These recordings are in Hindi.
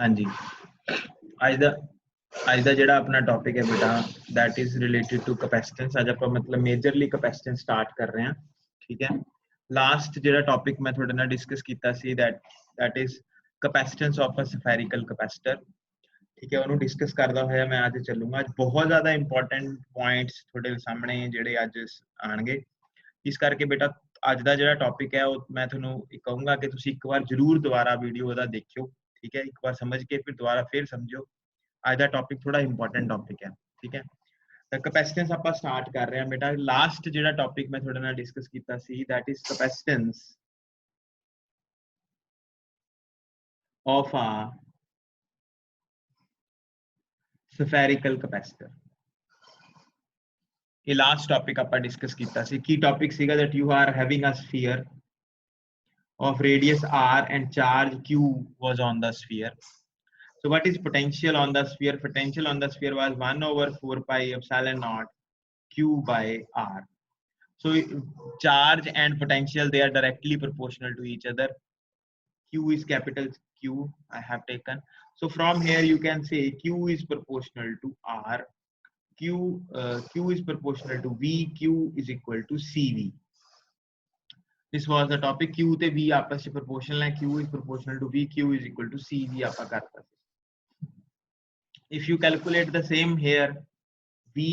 हाँ जी, ਅੱਜ ਦਾ ਜਿਹੜਾ ਆਪਣਾ ਟੌਪਿਕ ਹੈ ਬੇਟਾ that is related to capacitance। ਅੱਜ ਆਪਾਂ ਮਤਲਬ ਮੇਜਰਲੀ ਕਪੈਸਿਟੈਂਸ ਸਟਾਰਟ ਕਰ ਰਹੇ ਹਾਂ, ਠੀਕ ਹੈ। ਲਾਸਟ ਜਿਹੜਾ ਟੌਪਿਕ ਮੈਂ ਤੁਹਾਡੇ ਨਾਲ ਡਿਸਕਸ ਕੀਤਾ ਸੀ that is capacitance of a spherical capacitor, ਠੀਕ ਹੈ। ਉਹਨੂੰ ਡਿਸਕਸ ਕਰਦਾ ਹੋਇਆ ਮੈਂ ਅੱਜ ਚੱਲੂੰਗਾ। ਅੱਜ ਬਹੁਤ ਜ਼ਿਆਦਾ ਇੰਪੋਰਟੈਂਟ ਪੁਆਇੰਟਸ ਤੁਹਾਡੇ ਸਾਹਮਣੇ ਜਿਹੜੇ ਅੱਜ ਆਣਗੇ, ਇਸ ਕਰਕੇ ਬੇਟਾ ਅੱਜ ਦਾ ਜਿਹੜਾ ਟੌਪਿਕ ਹੈ ਉਹ ਮੈਂ ਤੁਹਾਨੂੰ ਕਹੂੰਗਾ ਕਿ ਤੁਸੀਂ ਇੱਕ ਵਾਰ ਜ਼ਰੂਰ ਦੁਬਾਰਾ ਵੀਡੀਓ ਉਹਦਾ ਦੇਖਿਓ, ਠੀਕ ਹੈ। ਇੱਕ ਵਾਰ ਸਮਝ ਕੇ ਫਿਰ ਦੁਬਾਰਾ ਫਿਰ ਸਮਝਿਓ। ਅੱਜ ਦਾ ਟੌਪਿਕ ਥੋੜਾ ਇੰਪੋਰਟੈਂਟ ਟੌਪਿਕ ਹੈ, ਠੀਕ ਹੈ। ਤਾਂ ਕਪੈਸਿਟੈਂਸ ਆਪਾਂ ਸਟਾਰਟ ਕਰ ਰਹੇ ਹਾਂ ਬੇਟਾ। ਲਾਸਟ ਜਿਹੜਾ ਟੌਪਿਕ ਮੈਂ ਤੁਹਾਡੇ ਨਾਲ ਡਿਸਕਸ ਕੀਤਾ ਸੀ that is capacitance of a spherical capacitor। ਇਹ ਲਾਸਟ ਟੌਪਿਕ ਆਪਾਂ ਡਿਸਕਸ ਕੀਤਾ ਸੀ। ਕੀ ਟੌਪਿਕ ਸੀਗਾ that you are having a sphere of radius r and charge q was on the sphere। So what is potential on the sphere? Potential on the sphere was 1 over 4 pi epsilon naught q by r। So charge and potential, they are directly proportional to each other. Q is capital Q I have taken. So from here you can say Q is proportional to R, Q is proportional to V, Q is equal to CV। This was the topic। Q ਤੇ V आपस में proportional है, Q is proportional to V, Q is equal to CV आपा करता है। If you calculate the same here, V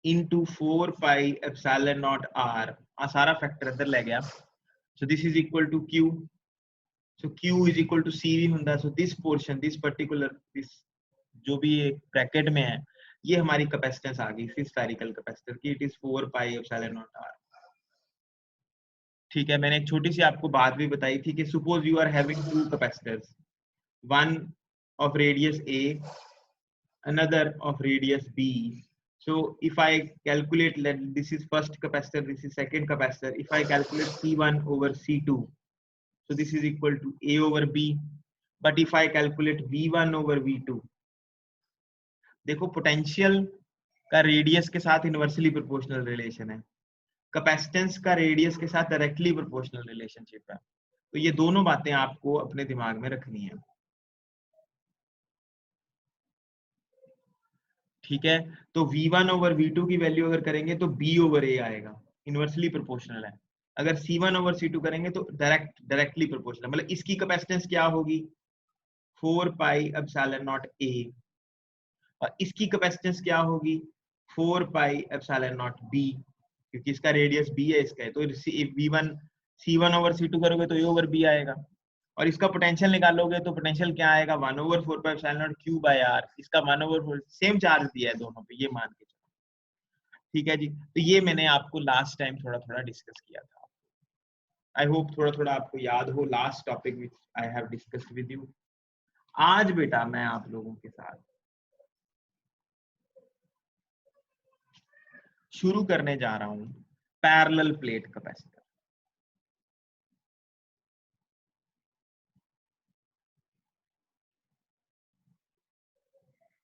into 4 pi epsilon naught R, आ सारा फैक्टर इधर ले गया। So this is equal to Q। So Q is equal to CV होता है। So this portion, this particular, this जो भी ब्रैकेट में है, ये हमारी कैपेसिटेंस आ गई इस स्फेरिकल कैपेसिटर की। It is 4 pi epsilon not R, ठीक है। मैंने एक छोटी सी आपको बात भी बताई थी कि suppose you are having two capacitors, one of radius A, another of radius B। So if I calculate, let this is first capacitor, this is second capacitor, if I calculate C1 over C2, so this is equal to A over B। but if I calculate V1 over V2, देखो पोटेंशियल का रेडियस के साथ इनवर्सली प्रोपोर्शनल रिलेशन है, कैपेसिटेंस का रेडियस के साथ डायरेक्टली प्रोपोर्शनल रिलेशनशिप है। तो ये दोनों बातें आपको अपने दिमाग में रखनी है, ठीक है। तो V1 ओवर V2 की वैल्यू अगर करेंगे तो B ओवर A आएगा, इनवर्सली प्रोपोर्शनल है। अगर C1 ओवर C2 करेंगे तो डायरेक्टली प्रोपोर्शनल, मतलब इसकी कैपेसिटेंस क्या होगी 4 पाई एप्सिलॉन नॉट A, और इसकी कैपेसिटेंस क्या होगी 4 पाई एप्सिलॉन नॉट B, क्योंकि इसका रेडियस B है, इसका है। तो V1 C1 ओवर C2 करोगे तो A ओवर B आएगा, और इसका पोटेंशियल निकालोगे तो पोटेंशियल क्या आएगा 1 over 4 pi epsilon naught Q by R। इसका 1 ओवर 4, सेम चार्ज दिया है दोनों पे, ये मान के चलो, ठीक है जी। तो ये मैंने आपको लास्ट टाइम थोड़ा थोड़ा डिस्कस किया था। आई होप थोड़ा थोड़ा आपको याद हो last topic which I have discussed with you. आज बेटा मैं आप लोगों के साथ शुरू करने जा रहा हूं पैरेलल प्लेट कैपेसिटर।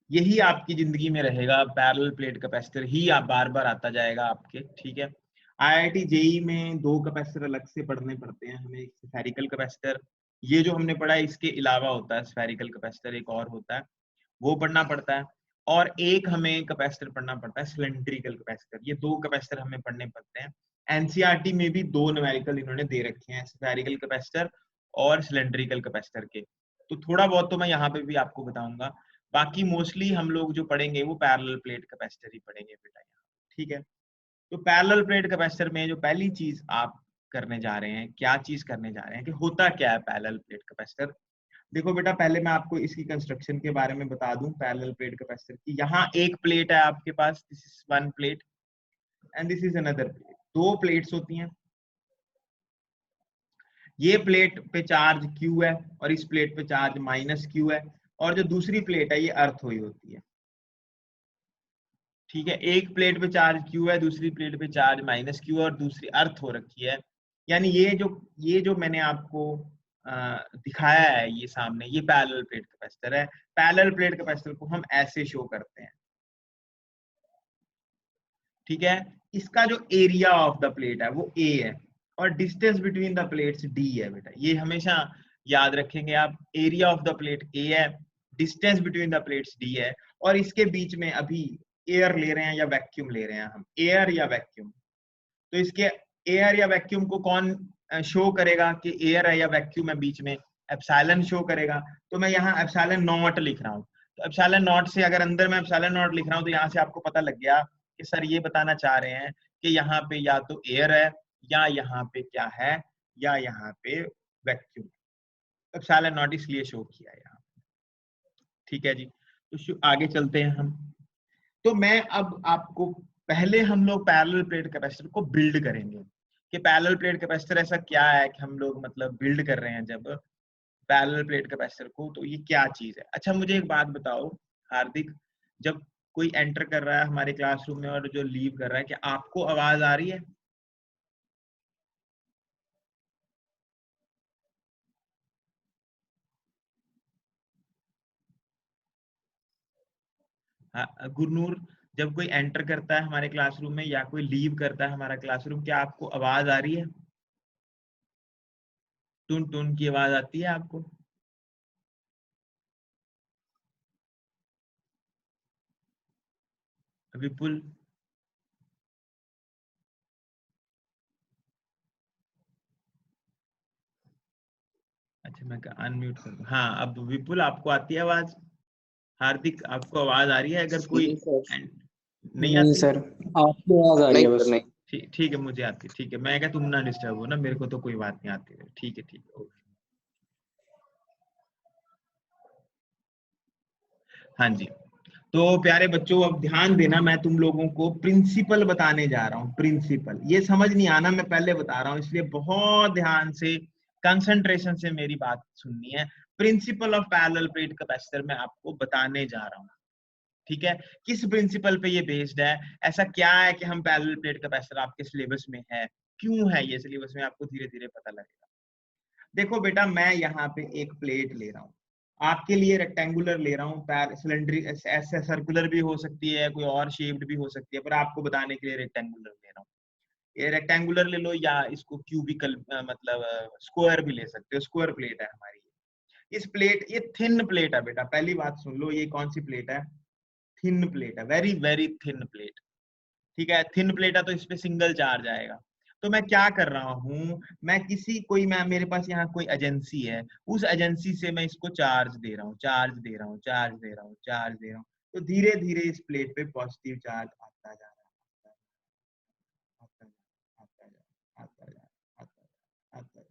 यही आपकी जिंदगी में रहेगा, पैरेलल प्लेट कैपेसिटर ही आप बार बार आता जाएगा आपके, ठीक है। आईआईटी जेई में 2 कैपेसिटर अलग से पढ़ने पड़ते हैं हमें। स्फेरिकल कैपेसिटर, ये जो हमने पढ़ा है इसके अलावा होता है स्फेरिकल कैपेसिटर, एक और होता है वो पढ़ना पड़ता है, और एक हमें कैपेसिटर पढ़ना पड़ता है सिलेंड्रिकल कैपेसिटर। ये 2 कैपेसिटर हमें पढ़ने पड़ते हैं। एनसीईआरटी में भी 2 न्यूमेरिकल इन्होंने दे रखे हैं, स्फेरिकल कैपेसिटर और सिलेंड्रिकल कैपेसिटर के। तो थोड़ा बहुत तो मैं यहाँ पे भी आपको बताऊंगा, बाकी मोस्टली हम लोग जो पढ़ेंगे वो पैरेलल प्लेट कैपेसिटर ही पढ़ेंगे बेटा यहाँ, ठीक है। तो पैरेलल प्लेट कैपेसिटर में जो पहली चीज आप करने जा रहे हैं, क्या चीज करने जा रहे हैं कि होता क्या है पैरेलल प्लेट कैपेसिटर। देखो बेटा पहले मैं आपको इसकी कंस्ट्रक्शन के बारे में बता दूं पैरेलल प्लेट कैपेसिटर की। यहाँ एक प्लेट है आपके पास, this is one plate and this is another plate. 2 plates होती हैं, ये प्लेट पे चार्ज Q है और इस प्लेट पे चार्ज माइनस Q है, और जो दूसरी प्लेट है ये अर्थ हुई होती है, ठीक है। एक प्लेट पे चार्ज Q है, दूसरी प्लेट पे चार्ज माइनस Q और दूसरी अर्थ हो रखी है। यानी ये जो मैंने आपको दिखाया है ये सामने, ये पैरेलल प्लेट कैपेसिटर है। पैरेलल प्लेट कैपेसिटर को हम ऐसे शो करते हैं, ठीक है। इसका जो एरिया ऑफ द प्लेट है वो A है, और distance between the plates D है बेटा। ये हमेशा याद रखेंगे आप, area of the plate A है distance between the plates D है, और इसके बीच में अभी एयर ले रहे हैं या वैक्यूम ले रहे हैं हम, एयर या वैक्यूम, तो इसके एयर या वैक्यूम को कौन शो करेगा कि एयर है या वैक्यूम है बीच में? एप्सिलॉन शो करेगा। तो मैं यहाँ एप्सिलॉन नॉट लिख रहा हूँ। तो एप्सिलॉन नॉट से अगर अंदर मैं एप्सिलॉन नॉट लिख रहा हूँ तो यहाँ से आपको पता लग गया कि सर ये बताना चाह रहे हैं कि यहाँ पे या तो एयर है या यहाँ पे क्या है, या यहाँ पे वैक्यूम। एप्सिलॉन नॉट इसलिए शो किया है यहाँ। ठीक है जी, तो आगे चलते हैं हम। तो मैं अब आपको, पहले हम लोग पैरेलल प्लेट कैपेसिटर को बिल्ड करेंगे कि पैरेलल प्लेट कैपेसिटर ऐसा क्या है कि हम लोग मतलब बिल्ड कर रहे हैं जब पैरेलल प्लेट कैपेसिटर को, तो ये क्या चीज है। अच्छा मुझे एक बात बताओ हार्दिक, जब कोई एंटर कर रहा है हमारे क्लासरूम में और जो लीव कर रहा है, क्या आपको आवाज आ रही है? हाँ गुरनूर, जब कोई एंटर करता है हमारे क्लासरूम में या कोई लीव करता है हमारा क्लासरूम, क्या आपको आवाज आ रही है? टुन टुन की आवाज आती है आपको? विपुल, अच्छा मैं अनम्यूट कर दूं। हाँ अब विपुल आपको आती है आवाज? हार्दिक आपको आवाज आ रही है? अगर कोई नहीं सर, नहीं नहीं आती? सर, आपकी आवाज आ रही है बस। नहीं। ठीक है मुझे आती है। ठीक है, मैं क्या तुम ना डिस्टर्ब हो ना, मेरे को तो कोई बात नहीं आती है। ठीक है ठीक है, ओके। हाँ जी, तो प्यारे बच्चों अब ध्यान देना, मैं तुम लोगों को प्रिंसिपल बताने जा रहा हूँ। प्रिंसिपल ये समझ नहीं आना, मैं पहले बता रहा हूँ, इसलिए बहुत ध्यान से कंसंट्रेशन से मेरी बात सुननी है। Principle of parallel plate capacitor मैं आपको बताने जा रहा हूँ। ठीक है, किस प्रिंसिपल पे ये बेस्ड है, ऐसा क्या है कि हम पैरेलल प्लेट कैपेसिटर आपके सिलेबस में है, क्यों है ये सिलेबस में, आपको धीरे धीरे पता लगेगा। देखो बेटा, मैं यहाँ पे एक प्लेट ले रहा हूँ, आपके लिए रेक्टेंगुलर ले रहा हूँ, सिलेंड्रिक ऐसे सर्कुलर भी हो सकती है, कोई और शेप्ड भी हो सकती है, पर आपको बताने के लिए रेक्टेंगुलर ले रहा हूँ। ये रेक्टेंगुलर ले लो या इसको क्यूबिकल मतलब स्क्वायर भी ले सकते हो, स्क्वायर प्लेट है हमारी। इस प्लेट, ये थिन प्लेट है बेटा, पहली बात सुन लो, ये कौन सी प्लेट है? थिन प्लेट है, वेरी वेरी थिन प्लेट। ठीक है, थिन प्लेट है तो इस पे सिंगल चार्ज आएगा। तो मैं क्या कर रहा हूं, मैं किसी कोई मैं मेरे पास यहाँ कोई एजेंसी है, उस एजेंसी से मैं इसको चार्ज दे रहा हूँ, चार्ज दे रहा हूँ, चार्ज दे रहा हूँ, चार्ज दे रहा हूँ। तो धीरे धीरे इस प्लेट पे पॉजिटिव चार्ज आता जा रहा है, आता जा, आता जा, आता जा, आता जा, आता जा।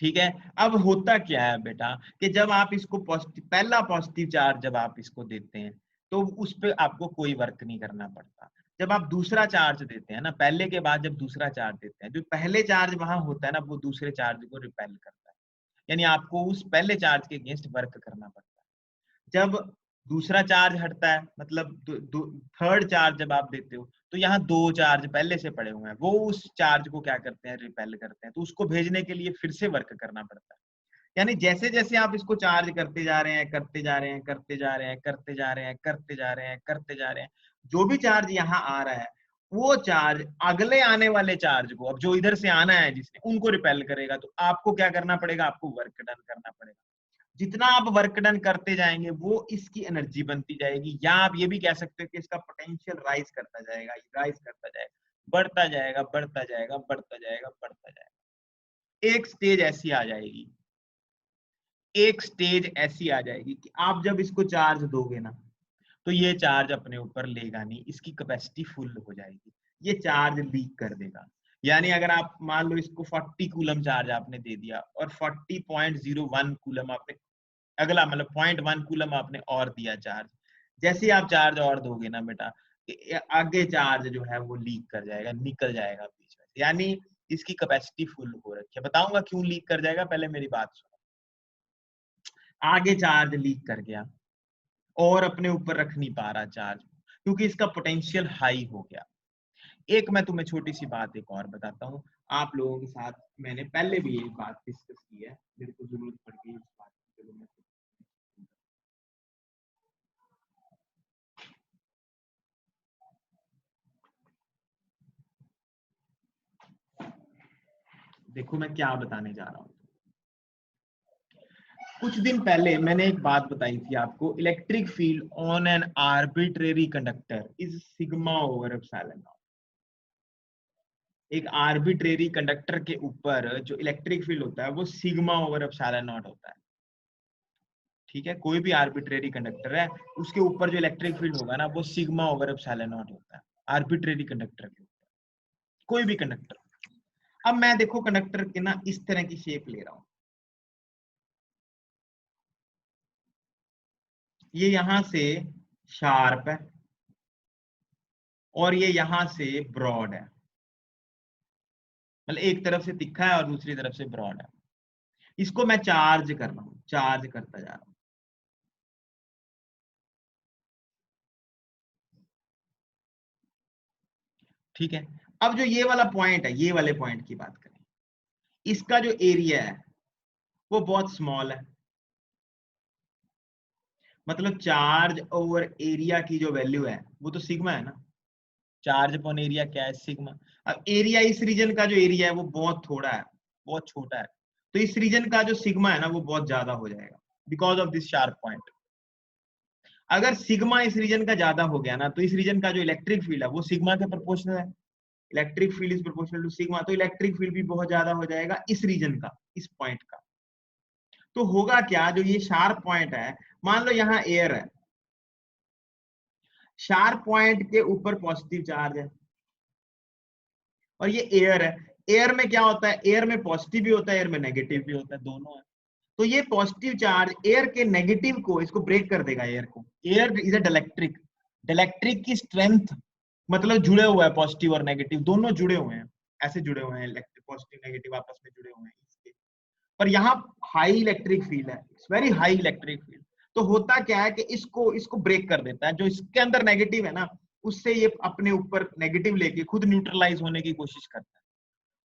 ठीक है, अब होता क्या है बेटा कि जब आप इसको पॉजिटिव, पहला पॉजिटिव चार्ज जब आप इसको देते हैं तो उस पर आपको कोई वर्क नहीं करना पड़ता। जब आप दूसरा चार्ज देते हैं ना, पहले के बाद जब दूसरा चार्ज देते हैं, जो पहले चार्ज वहां होता है ना, वो दूसरे चार्ज को रिपेल करता है, यानी आपको उस पहले चार्ज के अगेंस्ट वर्क करना पड़ता है। जब दूसरा चार्ज हटता है, मतलब थर्ड चार्ज जब आप देते हो, तो यहाँ दो चार्ज पहले से पड़े हुए हैं, वो उस चार्ज को क्या करते हैं, रिपेल करते हैं, तो उसको भेजने के लिए फिर से वर्क करना पड़ता है। यानी जैसे जैसे आप इसको चार्ज करते जा रहे हैं, करते जा रहे हैं, करते जा रहे हैं, करते जा रहे हैं, करते जा रहे हैं, करते जा रहे हैं, जो भी चार्ज यहाँ आ रहा है, वो चार्ज अगले आने वाले चार्ज को, अब जो इधर से आना है जिसने, उनको रिपेल करेगा। तो आपको क्या करना पड़ेगा, आपको वर्क डन करना पड़ेगा। जितना आप वर्क डन करते जाएंगे वो इसकी एनर्जी बनती जाएगी, या आप ये भी कह सकते हो कि इसका पोटेंशियल राइज करता जाएगा, राइज करता जाएगा, बढ़ता जाएगा, बढ़ता जाएगा, बढ़ता जाएगा, बढ़ता जाएगा। एक स्टेज ऐसी आ जाएगी, एक स्टेज ऐसी आ जाएगी कि आप जब इसको चार्ज दोगे ना, तो ये चार्ज अपने ऊपर लेगा नहीं, इसकी कैपेसिटी फुल हो जाएगी, ये चार्ज लीक कर देगा। यानी अगर आप मान लो इसको 40 कूलम चार्ज आपने दे दिया और 40.01 कूलम आपने अगला, मतलब 0.1 कूलम आपने और दिया चार्ज, जैसे ही आप चार्ज और दोगे ना बेटा, आगे चार्ज जो है वो लीक कर जाएगा, निकल जाएगा बीच में से। यानी इसकी कैपेसिटी फुल हो रखी है। बताऊंगा क्यों लीक कर जाएगा, पहले मेरी बात सुनो। आगे चार्ज लीक कर गया और अपने ऊपर रख नहीं पा रहा चार्ज, क्योंकि इसका पोटेंशियल हाई हो गया। एक मैं तुम्हें छोटी सी बात एक और बताता हूँ, आप लोगों के साथ मैंने पहले भी ये बात डिस्कस की है, मेरे को जरूरत पड़ गई इस बात की, चलो मैं देखो मैं क्या बताने जा रहा हूँ। कुछ दिन पहले मैंने एक बात बताई थी आपको, electric field on an arbitrary conductor is sigma over epsilon not. एक आर्बिट्रेरी कंडक्टर के ऊपर जो इलेक्ट्रिक फील्ड होता है वो सिग्मा ओवर एप्सिलॉन नॉट होता है। ठीक है, कोई भी आर्बिट्रेरी कंडक्टर है उसके ऊपर जो इलेक्ट्रिक फील्ड होगा ना वो सिग्मा ओवर एप्सिलॉन नॉट होता है, आर्बिट्रेरी कंडक्टर के ऊपर, कोई भी कंडक्टर। अब मैं देखो कंडक्टर के ना इस तरह की शेप ले रहा हूं, ये यहां से शार्प है और ये यहां से ब्रॉड है, मतलब एक तरफ से तिखा है और दूसरी तरफ से ब्रॉड है। इसको मैं चार्ज कर रहा हूं, चार्ज करता जा रहा हूं। ठीक है, अब जो ये वाला पॉइंट है, ये वाले पॉइंट की बात करें, इसका जो एरिया है वो बहुत स्मॉल है, मतलब चार्ज ओवर एरिया की जो वैल्यू है वो तो सिग्मा है ना, चार्ज अपॉन एरिया क्या है, सिग्मा। अब एरिया, इस रीजन का जो एरिया है वो बहुत थोड़ा है, बहुत छोटा है, तो इस रीजन का जो सिग्मा है ना वो बहुत ज्यादा हो जाएगा because of this sharp point. अगर सिग्मा इस रीजन का ज्यादा हो गया ना तो इस रीजन का जो इलेक्ट्रिक फील्ड है वो सिग्मा के प्रोपोर्शनल है, electric field is proportional to sigma, तो इलेक्ट्रिक फील्ड भी बहुत ज्यादा हो जाएगा इस रीजन का, इस पॉइंट का। तो होगा क्या, जो ये शार्प पॉइंट है, मान लो यहाँ एयर है, शार्प पॉइंट के ऊपर पॉजिटिव चार्ज है और ये एयर है। एयर में क्या होता है, एयर में पॉजिटिव भी होता है, एयर में नेगेटिव भी होता है, दोनों है। तो ये पॉजिटिव चार्ज एयर के नेगेटिव को, इसको ब्रेक कर देगा एयर को। Air is a dielectric, dielectric की स्ट्रेंथ मतलब जुड़े हुआ है, पॉजिटिव और नेगेटिव दोनों जुड़े हुए हैं, ऐसे जुड़े हुए हैं, पॉजिटिव नेगेटिव आपस में जुड़े हुए हैं इसके। पर यहाँ हाई इलेक्ट्रिक फील्ड है, it's very high electric field. तो होता क्या है कि इसको इसको ब्रेक कर देता है, जो इसके अंदर नेगेटिव है ना उससे ये अपने ऊपर नेगेटिव लेके खुद न्यूट्रलाइज होने की कोशिश करता है।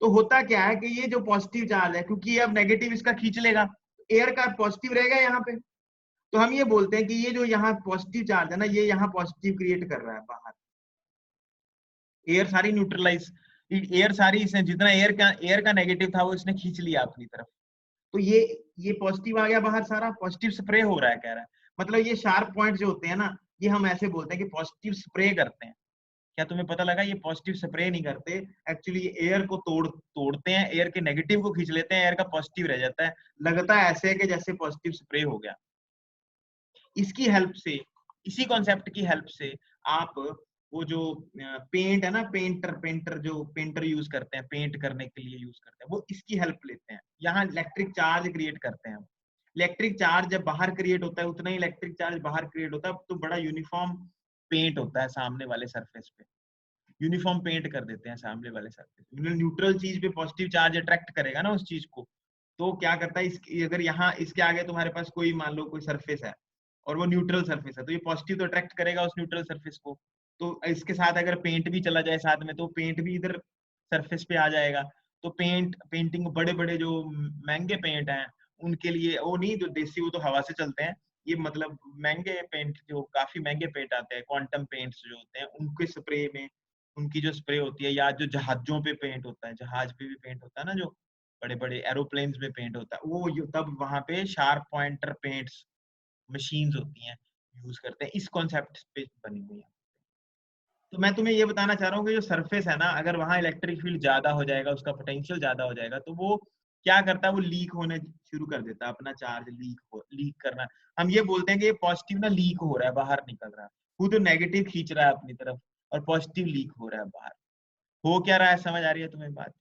तो होता क्या है कि ये जो पॉजिटिव चार्ज है, क्योंकि ये अब नेगेटिव इसका खींच लेगा, एयर का पॉजिटिव रहेगा यहाँ पे, तो हम ये बोलते हैं कि ये जो यहाँ पॉजिटिव चार्ज है ना, ये यहाँ पॉजिटिव क्रिएट कर रहा है बाहर, एयर सारी न्यूट्रलाइज, एयर सारी इसने जितना एयर का नेगेटिव था वो इसने खींच लिया अपनी तरफ। तो ये पॉजिटिव आ गया बाहर, सारा पॉजिटिव स्प्रे हो रहा है, कह रहा है। मतलब ये शार्प पॉइंट जो होते हैं ना, ये हम ऐसे बोलते हैं कि पॉजिटिव स्प्रे करते हैं। क्या तुम्हें पता लगा, ये पॉजिटिव स्प्रे नहीं करते, एक्चुअली ये एयर को तोड़ते हैं, एयर के नेगेटिव को खींच लेते हैं, एयर का पॉजिटिव रह जाता है, लगता है ऐसे कि जैसे पॉजिटिव स्प्रे हो गया। इसकी हेल्प से, इसी कॉन्सेप्ट की हेल्प से आप वो जो पेंट है ना, पेंटर जो पेंटर यूज करते हैं, पेंट करने के लिए यूज करते हैं, वो इसकी हेल्प लेते हैं। यहाँ इलेक्ट्रिक चार्ज क्रिएट करते हैं। इलेक्ट्रिक चार्ज जब बाहर क्रिएट होता है, उतना ही इलेक्ट्रिक चार्ज बाहर क्रिएट होता है, तो बड़ा यूनिफॉर्म पेंट होता है सामने वाले सरफेस पे, यूनिफॉर्म पेंट कर देते हैं सामने वाले सरफेस। न्यूट्रल चीज पे पॉजिटिव चार्ज अट्रैक्ट करेगा ना उस चीज को, तो क्या करता है, अगर यहाँ इसके आगे तुम्हारे पास कोई, मान लो कोई सरफेस है और वो न्यूट्रल सरफेस है, तो ये पॉजिटिव तो अट्रैक्ट करेगा उस न्यूट्रल सरफेस को। तो इसके साथ अगर पेंट भी चला जाए साथ में, तो पेंट भी इधर सरफेस पे आ जाएगा। तो पेंटिंग बड़े बड़े जो महंगे पेंट हैं उनके लिए, वो नहीं जो देसी, वो तो हवा से चलते हैं, ये मतलब महंगे पेंट, जो काफी महंगे पेंट आते हैं, क्वांटम पेंट्स जो होते हैं, उनके स्प्रे में, उनकी जो स्प्रे होती है, या जो जहाजों पे पेंट होता है, जहाज पे भी पेंट होता है ना, जो बड़े बड़े एरोप्लेन्स में पेंट होता है, वो तब वहां पे शार्प पॉइंटर पेंट्स मशीन्स होती हैं, यूज करते हैं, इस कॉन्सेप्ट पे बनी हुई है। तो मैं तुम्हें ये बताना चाह रहा हूँ कि जो सरफेस है ना, अगर वहां इलेक्ट्रिक फील्ड ज्यादा हो जाएगा, उसका पोटेंशियल ज्यादा हो जाएगा, तो वो क्या करता है, वो लीक होने शुरू कर देता है, अपना चार्ज लीक करना। हम ये बोलते हैं कि ये पॉजिटिव ना लीक हो रहा है, बाहर निकल रहा है, खुद नेगेटिव खींच रहा है अपनी तरफ और पॉजिटिव लीक हो रहा है बाहर। हो क्या रहा है, समझ आ रही है तुम्हें बात?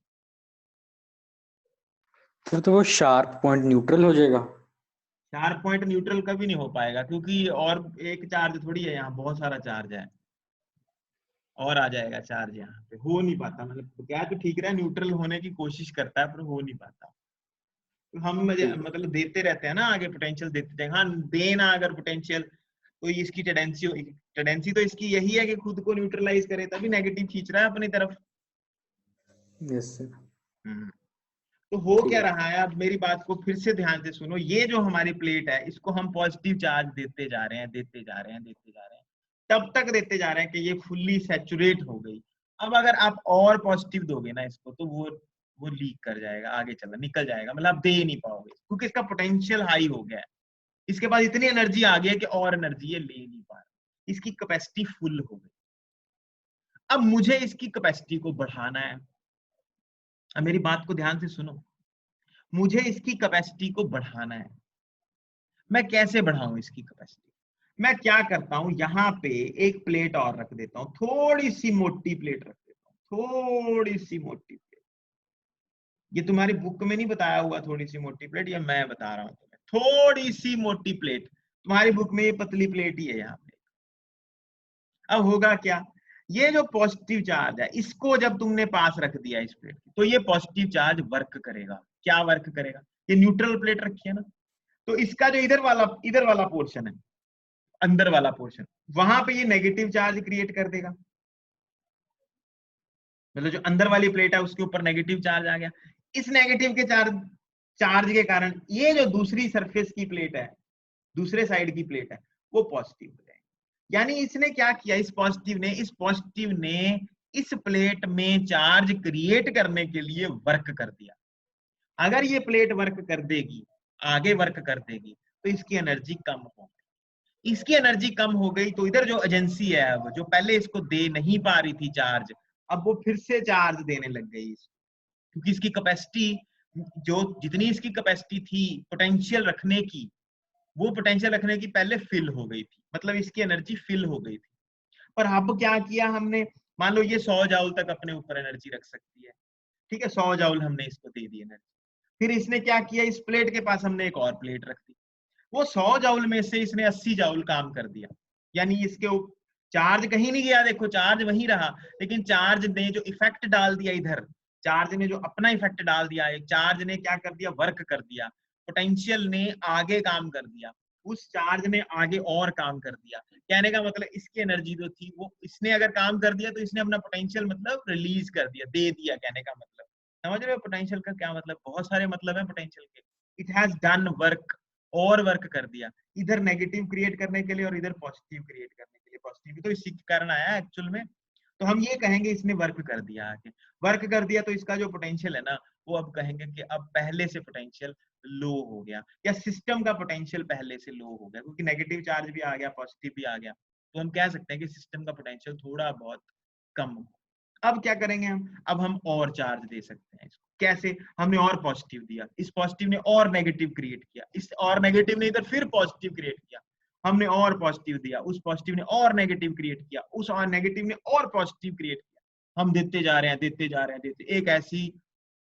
फिर तो वो शार्प पॉइंट न्यूट्रल हो जाएगा। शार्प पॉइंट न्यूट्रल कभी नहीं हो पाएगा, क्योंकि और एक चार्ज थोड़ी है, यहाँ बहुत सारा चार्ज है, और आ जाएगा चार्ज, यहाँ पे हो नहीं पाता। मतलब क्या, तो ठीक रहा, न्यूट्रल होने की कोशिश करता है पर हो नहीं पाता। तो हम मतलब देते रहते हैं ना आगे, पोटेंशियल देते जाएंगे, हाँ देना अगर पोटेंशियल, तो इसकी टेंडेंसी तो इसकी यही है कि खुद को न्यूट्रलाइज करे, तभी नेगेटिव खींच रहा है अपनी तरफ। Yes sir. तो हो ठीक क्या है। रहा है, अब मेरी बात को फिर से ध्यान से सुनो, ये जो हमारी प्लेट है, इसको हम पॉजिटिव चार्ज देते जा रहे हैं, देते जा रहे हैं, देते जा रहे हैं, तब तक देते जा रहे हैं कि ये फुल्ली सैचुरेट हो गई। अब अगर आप और पॉजिटिव दोगे ना इसको, तो वो लीक कर जाएगा, आगे चला निकल जाएगा, मतलब आप दे ही नहीं पाओगे क्योंकि इसका पोटेंशियल हाई हो गया है, इसके पास इतनी एनर्जी आ गई है कि और एनर्जी ये ले नहीं पा रहा, इसकी कैपेसिटी फुल हो गई। अब मुझे इसकी कैपेसिटी को बढ़ाना है। अब मेरी बात को ध्यान से सुनो, मुझे इसकी कैपेसिटी को बढ़ाना है। मैं कैसे बढ़ाऊं इसकी कैपेसिटी? मैं क्या करता हूं, यहाँ पे एक प्लेट और रख देता हूं, थोड़ी सी मोटी प्लेट रख देता हूं, थोड़ी सी मोटी प्लेट। ये तुम्हारी बुक में नहीं बताया हुआ थोड़ी सी मोटी प्लेट, ये मैं बता रहा हूं तुम्हें, थोड़ी सी मोटी प्लेट। तुम्हारी बुक में ये पतली प्लेट ही है यहाँ पे। अब होगा क्या, ये जो पॉजिटिव चार्ज है इसको जब तुमने पास रख दिया इस प्लेट तो ये पॉजिटिव चार्ज वर्क करेगा। क्या वर्क करेगा? ये न्यूट्रल प्लेट रखी है ना, तो इसका जो इधर वाला पोर्शन है, अंदर वाला पोर्शन, वहां पे ये नेगेटिव चार्ज क्रिएट कर देगा। मतलब जो अंदर वाली प्लेट है उसके ऊपर नेगेटिव चार्ज आ गया। इस नेगेटिव के चार्ज के कारण ये जो दूसरी सरफेस की प्लेट है, दूसरे साइड की प्लेट है, वो पॉजिटिव हो जाएगी। यानी इसने क्या किया, इस पॉजिटिव ने इस प्लेट में चार्ज क्रिएट करने के लिए वर्क कर दिया। अगर ये प्लेट वर्क कर देगी, आगे वर्क कर देगी, तो इसकी एनर्जी कम हो गई। इसकी एनर्जी कम हो गई तो इधर जो एजेंसी है, अब जो पहले इसको दे नहीं पा रही थी चार्ज, अब वो फिर से चार्ज देने लग गई, क्योंकि इसकी कैपेसिटी, जो जितनी इसकी कैपेसिटी थी पोटेंशियल रखने की, वो पोटेंशियल रखने की पहले फिल हो गई थी, मतलब इसकी एनर्जी फिल हो गई थी। पर अब क्या किया हमने, मान लो ये 100 जाउल तक अपने ऊपर एनर्जी रख सकती है, ठीक है, 100 जाउल हमने इसको दे दी एनर्जी। फिर इसने क्या किया, इस प्लेट के पास हमने एक और प्लेट रख दी, वो 100 जाउल में से इसने 80 जाउल काम कर दिया। यानी इसके चार्ज कहीं नहीं गया, देखो चार्ज वहीं रहा, लेकिन चार्ज ने जो इफेक्ट डाल दिया इधर, चार्ज ने जो अपना इफेक्ट डाल दिया है, चार्ज ने क्या कर दिया, वर्क कर दिया, पोटेंशियल ने आगे काम कर दिया, उस चार्ज ने आगे और काम कर दिया। कहने का मतलब इसकी एनर्जी जो थी वो इसने अगर काम कर दिया तो इसने अपना पोटेंशियल मतलब रिलीज कर दिया, दे दिया। कहने का मतलब समझ रहे हो पोटेंशियल का क्या मतलब? बहुत सारे मतलब है पोटेंशियल के। इट हैज डन वर्क, और वर्क कर दिया, इधर नेगेटिव क्रिएट करने के लिए और इधर पॉजिटिव क्रिएट करने के लिए। पॉजिटिव तो इसी के कारण आया एक्चुअल में, तो हम ये कहेंगे इसने वर्क कर दिया, आके वर्क कर दिया, तो इसका जो पोटेंशियल है ना, वो अब कहेंगे कि अब पहले से पोटेंशियल लो हो गया, या सिस्टम का पोटेंशियल पहले से लो हो गया, क्योंकि नेगेटिव चार्ज भी आ गया, पॉजिटिव भी आ गया, तो हम कह सकते हैं कि सिस्टम का पोटेंशियल थोड़ा बहुत कम हो। अब क्या करेंगे हम, अब हम और चार्ज दे सकते हैं इसको। कैसे? हमने और पॉजिटिव दिया, इस पॉजिटिव ने और नेगेटिव क्रिएट किया, इस और नेगेटिव ने इधर फिर पॉजिटिव क्रिएट किया, हमने और पॉजिटिव दिया, उस पॉजिटिव ने और नेगेटिव क्रिएट किया, उस और नेगेटिव ने और पॉजिटिव क्रिएट किया। हम देते जा रहे हैं, देते जा रहे हैं, देते,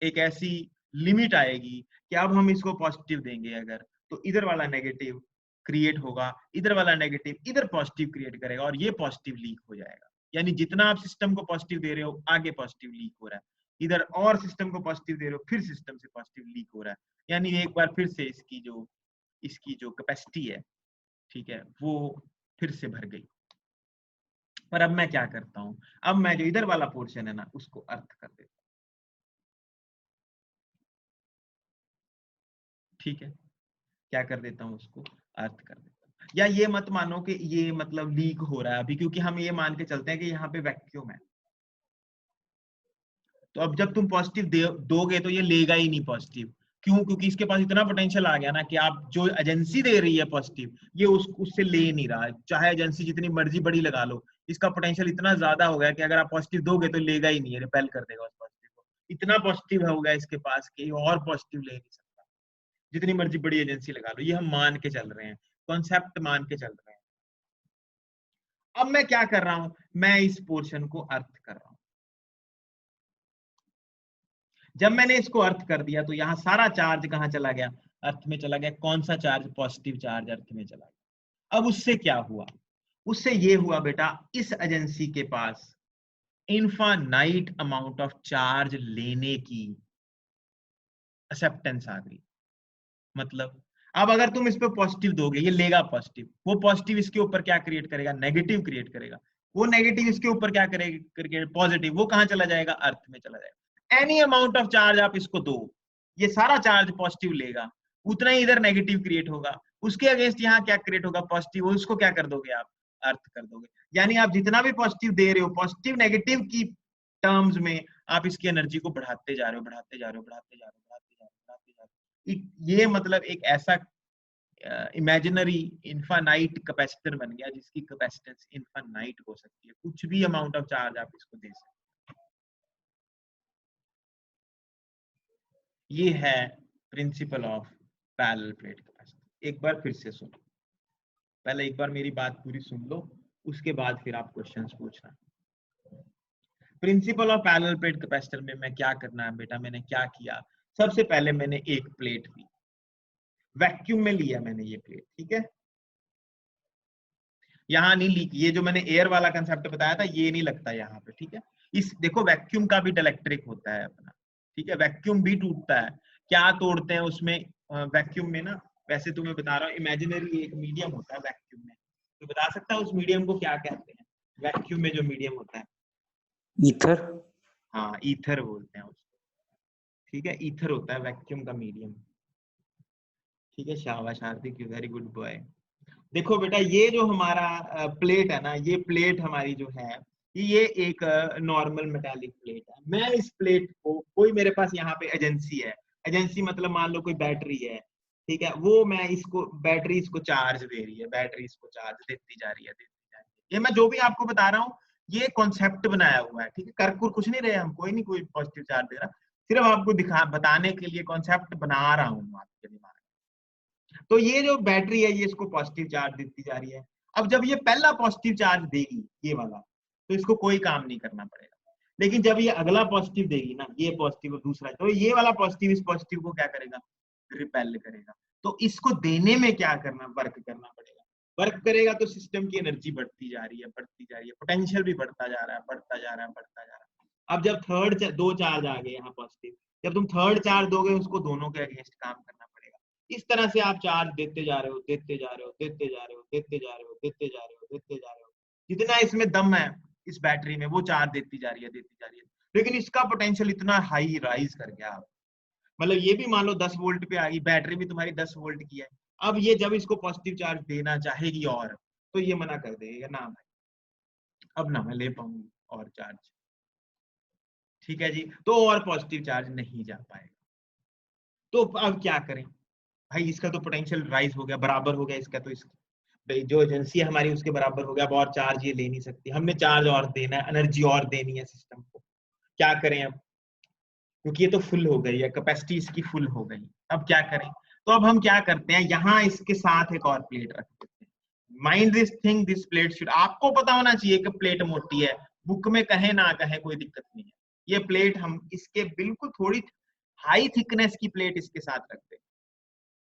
एक ऐसी लिमिट आएगी कि अब हम इसको पॉजिटिव देंगे अगर, तो इधर वाला नेगेटिव क्रिएट होगा, इधर वाला नेगेटिव इधर पॉजिटिव क्रिएट करेगा, और ये पॉजिटिव लीक हो जाएगा। यानी जितना आप सिस्टम को पॉजिटिव दे रहे हो, आगे पॉजिटिव लीक हो रहा है, इधर और सिस्टम को पॉजिटिव दे रहे हो, फिर सिस्टम से पॉजिटिव लीक हो रहा है। यानी एक बार फिर से इसकी जो कैपेसिटी है, ठीक है, वो फिर से भर गई। पर अब मैं क्या करता हूं, अब मैं जो इधर वाला पोर्शन है ना, उसको अर्थ कर देता हूं, ठीक है, क्या कर देता हूं, उसको अर्थ कर देता हूं। या ये मत मानो कि ये मतलब लीक हो रहा है अभी, क्योंकि हम ये मान के चलते हैं कि यहाँ पे वैक्यूम है, तो अब जब तुम पॉजिटिव दोगे तो ये लेगा ही नहीं पॉजिटिव। क्यों? क्योंकि इसके पास इतना पोटेंशियल आ गया ना कि आप जो एजेंसी दे रही है पॉजिटिव, ये उससे ले नहीं रहा है, चाहे एजेंसी जितनी मर्जी बड़ी लगा लो, इसका पोटेंशियल इतना ज्यादा हो गया कि अगर आप पॉजिटिव दोगे तो लेगा ही नहीं है, रिपेल कर देगा उस पॉजिटिव को। इतना पॉजिटिव हो गया इसके पास कि और पॉजिटिव ले नहीं सकता, जितनी मर्जी बड़ी एजेंसी लगा लो। ये हम मान के चल रहे हैं, कॉन्सेप्ट मान के चल रहे हैं। अब मैं क्या कर रहा हूं, मैं इस पोर्शन को अर्थ कर रहा हूं। जब मैंने इसको अर्थ कर दिया तो यहाँ सारा चार्ज कहाँ चला गया, अर्थ में चला गया। कौन सा चार्ज? पॉजिटिव चार्ज अर्थ में चला गया। अब उससे क्या हुआ, उससे ये हुआ बेटा, इस एजेंसी के पास इनफाइनाइट अमाउंट ऑफ चार्ज लेने की एक्सेप्टेंस आ गई। मतलब अब अगर तुम इस पे पॉजिटिव दोगे, ये लेगा पॉजिटिव, वो पॉजिटिव इसके ऊपर क्या क्रिएट करेगा, नेगेटिव क्रिएट करेगा, वो नेगेटिव इसके ऊपर क्या करेगा, पॉजिटिव, वो कहाँ चला जाएगा, अर्थ में चला जाएगा। एनी अमाउंट ऑफ चार्ज आप इसको दो, ये सारा चार्ज पॉजिटिव लेगा, उतना ही इधर नेगेटिव क्रिएट होगा, उसके अगेंस्ट यहाँ क्या क्रिएट होगा, पॉजिटिव, उसको क्या कर दोगे आप, अर्थ कर दोगे। यानी आप जितना भी पॉजिटिव दे रहे हो, पॉजिटिव नेगेटिव की टर्म्स में आप इसकी एनर्जी को बढ़ाते जा रहे हो, बढ़ाते जा रहे हो, बढ़ाते जा रहे हो, बढ़ाते जा रहे हो, बढ़ाते जा रहे हो। ये मतलब एक ऐसा इमेजिनरी इनफाइनाइट कैपेसिटर बन गया जिसकी कैपेसिटेंस इनफाइनाइट हो सकती है, कुछ भी अमाउंट ऑफ चार्ज आप इसको दे सकते हैं। ये है principle of parallel plate capacitor. एक बार फिर से सुनो, पहले एक बार मेरी बात पूरी सुन लो, उसके बाद फिर आप क्वेश्चंस पूछना। Principle of parallel plate capacitor में मैं क्या करना है बेटा, मैंने क्या किया, सबसे पहले मैंने एक प्लेट ली, वैक्यूम में लिया मैंने ये प्लेट, ठीक है, यहाँ नहीं लीक, ये जो मैंने एयर वाला कंसेप्ट बताया था ये नहीं लगता यहाँ पे, ठीक है। इस देखो वैक्यूम का भी डाइलेक्ट्रिक होता है अपना, ठीक है, वैक्यूम भी टूटता है, क्या तोड़ते हैं उसमें, वैक्यूम में ना, वैसे तुम्हें बता रहा हूँ, इमेजिनरी एक मीडियम होता है वैक्यूम में, तो बता सकता है उस मीडियम को क्या कहते हैं, वैक्यूम में जो मीडियम होता है, ईथर। हाँ ईथर बोलते हैं उसको, ठीक है, ईथर होता है वैक्यूम का मीडियम, ठीक है, शाबाश हार्दिक, यू वेरी गुड बॉय। देखो बेटा ये जो हमारा प्लेट है ना, ये प्लेट हमारी जो है, ये एक नॉर्मल मेटालिक प्लेट है। मैं इस प्लेट को, कोई मेरे पास यहाँ पे एजेंसी है, एजेंसी मतलब मान लो कोई बैटरी है, ठीक है, वो मैं इसको, बैटरी इसको चार्ज दे रही है, बैटरी इसको चार्ज देती जा रही है, देती जा रही है। ये मैं जो भी आपको बता रहा हूँ ये कॉन्सेप्ट बनाया हुआ है, ठीक है, कर कुछ नहीं रहे हम, कोई नहीं कोई पॉजिटिव चार्ज दे रहा, सिर्फ आपको दिखा बताने के लिए कॉन्सेप्ट बना रहा हूँ आपके दिमाग में। तो ये जो बैटरी है ये इसको पॉजिटिव चार्ज देती जा रही है। अब जब ये पहला पॉजिटिव चार्ज देगी ये वाला, तो इसको कोई काम नहीं करना पड़ेगा, लेकिन जब ये अगला पॉजिटिव देगी ना, ये पॉजिटिव और दूसरा, तो ये वाला पॉजिटिव इस पॉजिटिव को क्या करेगा, रिपेल करेगा। तो इसको देने में क्या करना, वर्क करना पड़ेगा, वर्क करेगा तो सिस्टम की एनर्जी बढ़ती जा रही है, बढ़ती जा रही है, पोटेंशियल भी बढ़ता जा रहा है, बढ़ता जा रहा है, बढ़ता जा रहा है। अब जब थर्ड दो चार्ज आ गए यहाँ पॉजिटिव, जब तुम थर्ड चार्ज दोगे उसको दोनों के अगेंस्ट काम करना पड़ेगा। इस तरह से आप चार्ज देते जा रहे हो, देते जा रहे हो, देते जा रहे हो, देते जा रहे हो, देते जा रहे हो, देते जा रहे हो, जितना इसमें दम है इस बैटरी में वो चार्ज देती जा रही है, देती जा रही है, लेकिन इसका पोटेंशियल इतना हाई राइज कर गया, मतलब ये भी मान लो 10 वोल्ट पे आ गई, बैटरी भी तुम्हारी 10 वोल्ट की है, अब ये जब इसको पॉजिटिव चार्ज देना चाहेगी और, तो ये मना कर देगा, ना भाई अब ना मैं ले पाऊंगी और चार्ज, ठीक है जी, तो और पॉजिटिव चार्ज नहीं जा पाएगा। तो अब क्या करें भाई, इसका तो पोटेंशियल राइज हो गया, बराबर हो गया इसका, तो इसका जो एजेंसी है हमारी उसके बराबर हो गया, अब और चार्ज ये ले नहीं सकती, हमने चार्ज और देना है, एनर्जी और देनी है सिस्टम को, क्या करें अब, क्योंकि ये तो फुल हो गई है, कैपेसिटी इसकी फुल हो गई, अब क्या करें, तो अब हम क्या करते हैं, यहाँ इसके साथ एक और प्लेट रख देते हैं। Mind this thing, this plate should, आपको पता होना चाहिए कि प्लेट मोटी है, बुक में कहे ना कहे कोई दिक्कत नहीं है, ये प्लेट हम इसके बिल्कुल थोड़ी हाई थिकनेस की प्लेट इसके साथ रखते हैं,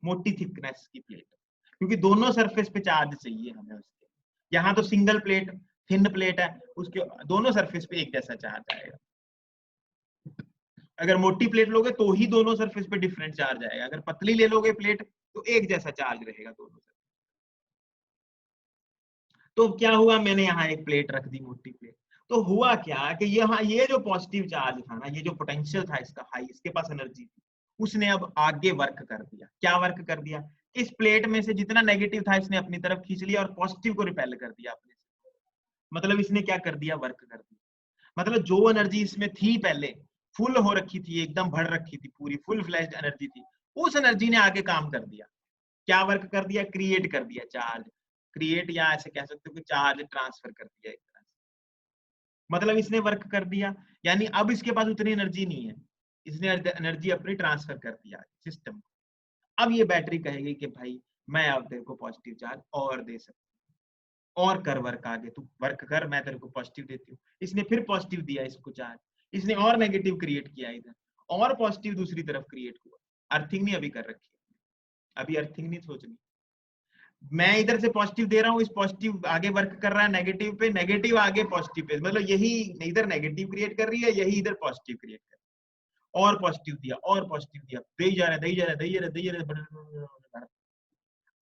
मोटी थिकनेस की प्लेट, क्योंकि दोनों सरफेस पे चार्ज चाहिए हमें उसके, यहाँ तो सिंगल प्लेट थिन प्लेट है, उसके दोनों सरफेस पे एक जैसा चार्ज आएगा, अगर मोटी प्लेट लोगे तो ही दोनों सरफेस पे डिफरेंट चार्ज आएगा, अगर पतली ले लोगे प्लेट तो एक जैसा चार्ज रहेगा दोनों सरफेस। तो क्या हुआ, मैंने यहाँ एक प्लेट रख दी, मोटी प्लेट, तो हुआ क्या कि यहाँ ये जो पॉजिटिव चार्ज था ना, ये जो पोटेंशियल था इसका हाई, इसके पास एनर्जी थी, उसने अब आगे वर्क कर दिया, क्या वर्क कर दिया, इस प्लेट में से जितना नेगेटिव था इसने अपनी तरफ खींच लिया और पॉजिटिव को रिपेल कर दिया अपने से, मतलब इसने क्या कर दिया, वर्क कर दिया, मतलब जो एनर्जी इसमें थी पहले, फुल हो रखी थी, एकदम भर रखी थी, पूरी फुल फ्लैश्ड एनर्जी थी, उस एनर्जी ने आगे काम कर दिया, क्या वर्क कर दिया, क्रिएट कर दिया चार्ज, क्रिएट या ऐसे कह सकते हो कि चार्ज ट्रांसफर कर दिया एक तरह से, मतलब इसने वर्क कर दिया, यानी अब इसके पास उतनी एनर्जी नहीं है, इसने एनर्जी अपनी ट्रांसफर कर दिया सिस्टम को। अब ये बैटरी कहेगी कि भाई मैं अब तेरे को पॉजिटिव चार्ज और दे सकता हूँ, और कर वर्क, आगे तू वर्क कर, मैं तेरे को पॉजिटिव देती हूँ, इसने फिर पॉजिटिव दिया इसको चार्ज, इसने और नेगेटिव क्रिएट किया इधर, और पॉजिटिव दूसरी तरफ क्रिएट हुआ, अर्थिंग नहीं अभी कर रखी है, अभी अर्थिंग नहीं सोचनी, मैं इधर से पॉजिटिव दे रहा हूँ, इस पॉजिटिव आगे वर्क कर रहा है नेगेटिव पे, नेगेटिव आगे पॉजिटिव पे, मतलब यही इधर नेगेटिव क्रिएट कर रही है, यही इधर पॉजिटिव क्रिएट कर रही है, और पॉजिटिव दिया, और पॉजिटिव दिया, दे जा रहा है, दे जा रहा है, दे जा रहा है, दे जा रहा है।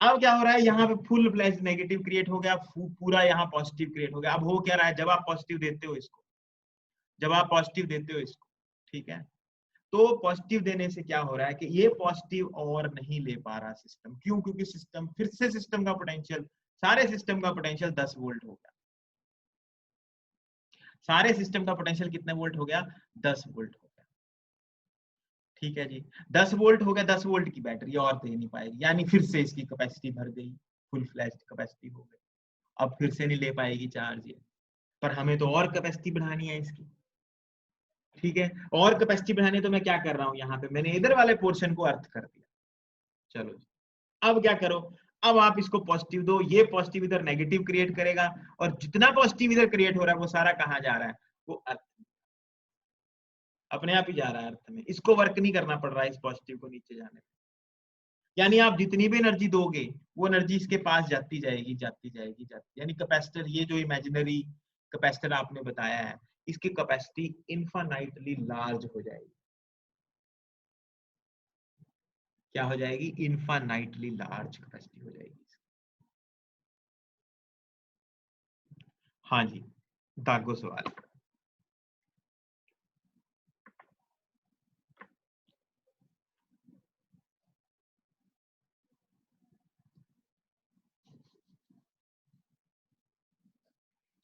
अब क्या हो रहा है, यहाँ पे फुल फ्लैश नेगेटिव क्रिएट हो गया, पूरा यहाँ पॉजिटिव क्रिएट हो गया। अब हो क्या रहा है, जब आप पॉजिटिव देते हो इसको, जब आप पॉजिटिव देते हो इसको, ठीक है, तो पॉजिटिव देने से क्या हो रहा है कि ये पॉजिटिव और नहीं ले पा रहा सिस्टम, क्यों, क्योंकि सिस्टम फिर से, सिस्टम का पोटेंशियल, सारे सिस्टम का पोटेंशियल 10 वोल्ट हो गया, सारे सिस्टम का पोटेंशियल कितने वोल्ट हो गया? 10 वोल्ट हो गया। ठीक है जी, 10 वोल्ट हो गया, 10 वोल्ट की बैटरी और दे नहीं पाएगी, यानी फिर से इसकी कैपेसिटी भर गई, फुल फ्लैश्ड कैपेसिटी हो गई, अब फिर से नहीं ले पाएगी चार्ज ये। पर हमें तो और कैपेसिटी बढ़ानी है इसकी। ठीक है, और कैपेसिटी बढ़ाने तो मैं क्या कर रहा हूं, यहाँ पे मैंने इधर वाले पोर्शन को अर्थ कर दिया। चलो जी, अब क्या करो, अब आप इसको पॉजिटिव दो, ये पॉजिटिव इधर नेगेटिव क्रिएट करेगा, और जितना पॉजिटिव इधर क्रिएट हो रहा है वो सारा कहाँ जा रहा है, वो अर्थ, अपने आप ही जा रहा है अर्थ में। इसको वर्क नहीं करना पड़ रहा है इस पॉजिटिव को नीचे जाने में। यानी आप जितनी भी एनर्जी दोगे वो एनर्जी इसके पास जाती जाएगी, जाती जाएगी, जाती, यानी कैपेसिटर, ये जो इमेजिनरी कैपेसिटर आपने बताया है, इसकी कैपेसिटी इनफाइनाइटली लार्ज हो जाएगी। क्या हो जाएगी? इनफाइनाइटली लार्ज कैपेसिटी हो जाएगी। हाँ जी, दागो सवाल।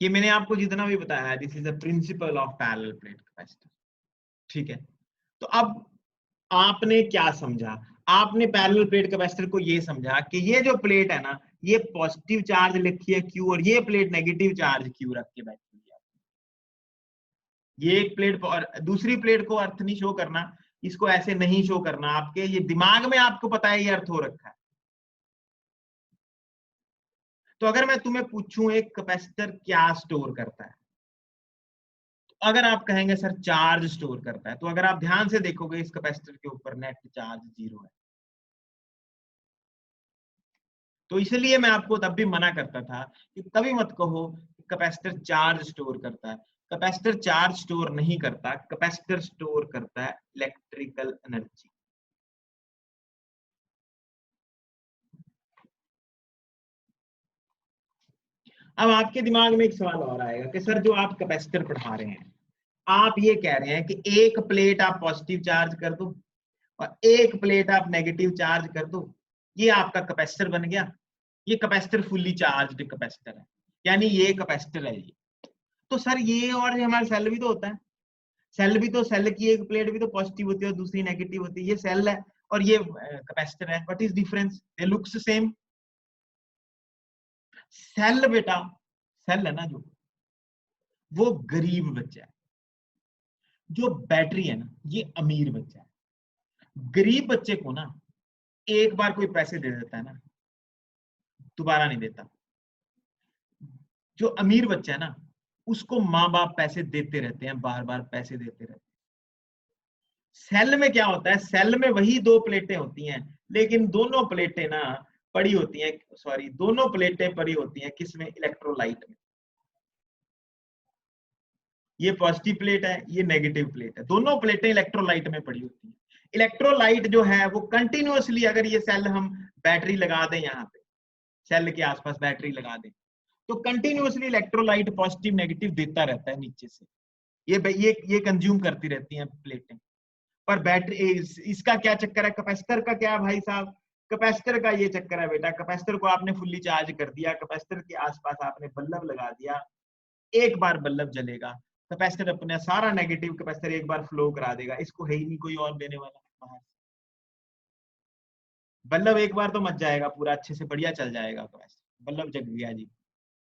ये मैंने आपको जितना भी बताया है, this is the principle of parallel plate capacitor. ठीक है, तो अब आपने क्या समझा? आपने पैरेलल प्लेट कैपेसिटर को ये समझा कि ये जो प्लेट है ना, ये पॉजिटिव चार्ज लिखी है Q, और ये प्लेट नेगेटिव चार्ज Q रख के बैठी है। ये एक प्लेट और दूसरी प्लेट को अर्थ नहीं शो करना, इसको ऐसे नहीं शो करना, आपके ये दिमाग में आपको पता है ये अर्थ हो रखा है। तो अगर मैं तुम्हें पूछूं एक कैपेसिटर क्या स्टोर करता है, अगर आप कहेंगे सर चार्ज स्टोर करता है, तो अगर आप ध्यान से देखोगे इस कैपेसिटर के ऊपर नेट चार्ज 0 है। तो इसलिए मैं आपको तब भी मना करता था कि कभी मत कहो कैपेसिटर चार्ज स्टोर करता है। कैपेसिटर चार्ज स्टोर नहीं करता, कैपेसिटर स्टोर करता है इलेक्ट्रिकल एनर्जी। अब आपके दिमाग में एक सवाल और आएगा कि सर जो आप कैपेसिटर पढ़ा रहे हैं, आप ये कह रहे हैं कि एक प्लेट आप पॉजिटिव चार्ज कर दो और एक प्लेट आप नेगेटिव चार्ज कर दो, ये आपका कैपेसिटर बन गया। ये कैपेसिटर फुल्ली चार्ज्ड कैपेसिटर है, यानी ये कैपेसिटर है ये। तो सर ये और हमारा सेल भी तो होता है, सेल भी तो, सेल की एक प्लेट भी तो पॉजिटिव होती है और दूसरी नेगेटिव होती है। ये सेल है और ये कैपेसिटर है, what is difference? They looks same. Cell बेटा, सेल है ना जो, वो गरीब बच्चा है, जो बैटरी है ना ये अमीर बच्चा है। गरीब बच्चे को ना एक बार कोई पैसे दे देता है ना, दोबारा नहीं देता। जो अमीर बच्चा है ना, उसको माँ बाप पैसे देते रहते हैं, बार बार पैसे देते रहते हैं। सेल में क्या होता है, सेल में वही दो प्लेटें होती हैं, लेकिन दोनों प्लेटें ना पड़ी होती हैं, सॉरी दोनों प्लेटें पड़ी होती हैं किसमें? इलेक्ट्रोलाइट में। ये पॉजिटिव प्लेट है, ये नेगेटिव प्लेट है, दोनों प्लेटें इलेक्ट्रोलाइट में पड़ी होती हैं। इलेक्ट्रोलाइट जो है वो कंटिन्यूअसली, अगर ये सेल हम बैटरी लगा दें, यहाँ पे सेल के आसपास बैटरी लगा दें, तो कंटिन्यूअसली इलेक्ट्रोलाइट पॉजिटिव नेगेटिव देता रहता है नीचे से। ये कंज्यूम करती रहती हैं प्लेटें। पर बैटरी, इसका क्या चक्कर है? कैपेसिटर का क्या है भाई साहब? कैपेसिटर का ये चक्कर है बेटा, कैपेसिटर को आपने फुल्ली चार्ज कर दिया, कैपेसिटर के आसपास आपने बल्ब लगा दिया, एक बार बल्ब जलेगा, कैपेसिटर अपने सारा नेगेटिव कैपेसिटर एक बार फ्लो करा देगा, इसको है ही नहीं कोई और देने वाला बाहर। बल्ब एक बार तो मच जाएगा, पूरा अच्छे से बढ़िया चल जाएगा कैपेसिटर, बल्ब जग गया जी,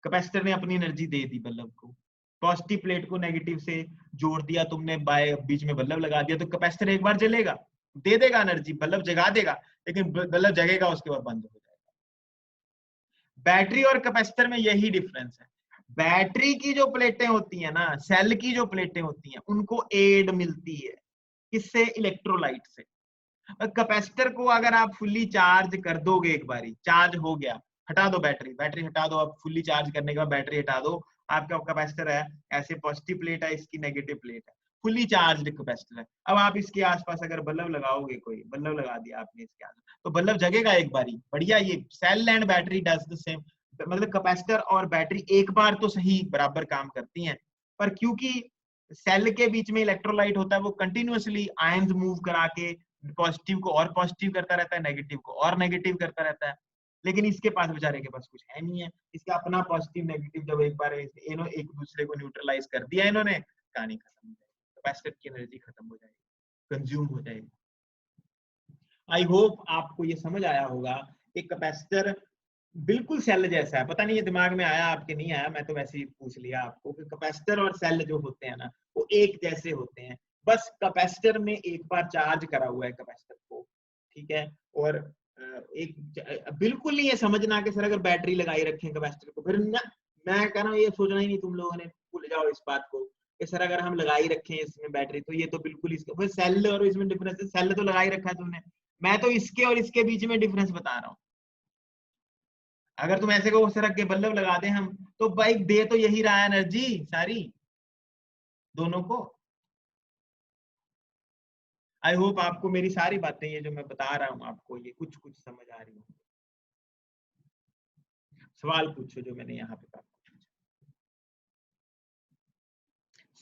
कैपेसिटर ने अपनी एनर्जी दे दी बल्ब को। पॉजिटिव प्लेट को नेगेटिव से जोड़ दिया तुमने, बाय बीच में बल्ब लगा दिया, तो कैपेसिटर एक बार जलेगा, दे देगा एनर्जी, बल्ब जगा देगा, लेकिन बल्ब जगेगा उसके बाद बंद हो जाएगा। बैटरी और कैपेसिटर में यही डिफरेंस है। बैटरी की जो प्लेटें होती है ना, सेल की जो प्लेटें होती हैं, उनको एड मिलती है किससे? इलेक्ट्रोलाइट से। कैपेसिटर को अगर आप फुल्ली चार्ज कर दोगे, एक बारी चार्ज हो गया, हटा दो बैटरी, बैटरी हटा दो, अब फुल्ली चार्ज करने के बाद बैटरी हटा दो, आपका कैपेसिटर है ऐसे, पॉजिटिव प्लेट है, इसकी नेगेटिव प्लेट है, फुल्ली चार्ज्ड कैपेसिटर है। अब आप इसके आसपास अगर बल्ब लगाओगे, कोई बल्ब लगा दिया आपने इसके आसपास, तो बल्ब जगेगा एक बारी बढ़िया। ये cell and battery does the same, मतलब कैपेसिटर और बैटरी एक बार तो सही बराबर काम करती हैं, पर क्योंकि सेल के बीच में इलेक्ट्रोलाइट होता है, वो कंटिन्यूअसली आयंस मूव करा के पॉजिटिव को और पॉजिटिव करता रहता है, नेगेटिव को और नेगेटिव करता रहता है। लेकिन इसके पास बेचारे के पास कुछ है नहीं है, इसका अपना पॉजिटिव नेगेटिव जब एक बार इन्होंने एक दूसरे को न्यूट्रलाइज कर दिया इन्होंने, कहानी खत्म हो जाएगी, कैपेसिटर की एनर्जी खत्म हो जाएगी, कंज्यूम हो जाएगी। आई होप आपको ये समझ आया होगा। एक कैपेसिटर बिल्कुल सेल जैसा है, पता नहीं ये दिमाग में आया आपके नहीं आया, मैं तो वैसे ही पूछ लिया आपको कि कैपेसिटर और सेल जो होते हैं ना वो एक जैसे होते हैं, बस कैपेसिटर में एक बार चार्ज करा हुआ है कैपेसिटर को, ठीक है, और एक बिल्कुल नहीं ये समझना कि सर अगर बैटरी लगाई रखें कैपेसिटर को, फिर ना, मैं कह रहा हूँ ये सोचना ही नहीं तुम लोगों ने, भूल जाओ इस बात को कि सर अगर हम लगाई रखें इसमें बैटरी तो ये तो बिल्कुल इसका सेल और इसमें डिफरेंस है, सेल तो लगाई रखा है तुमने, मैं तो इसके और इसके बीच में डिफरेंस बता रहा हूँ। अगर तुम ऐसे को सर के बल्ब लगा दें हम, तो भाई दे तो यही रहा है एनर्जी सारी दोनों को। आई होप आपको मेरी सारी बातें ये जो मैं बता रहा हूं आपको ये कुछ कुछ समझ आ रही हो। सवाल पूछो जो मैंने यहाँ पे कहा।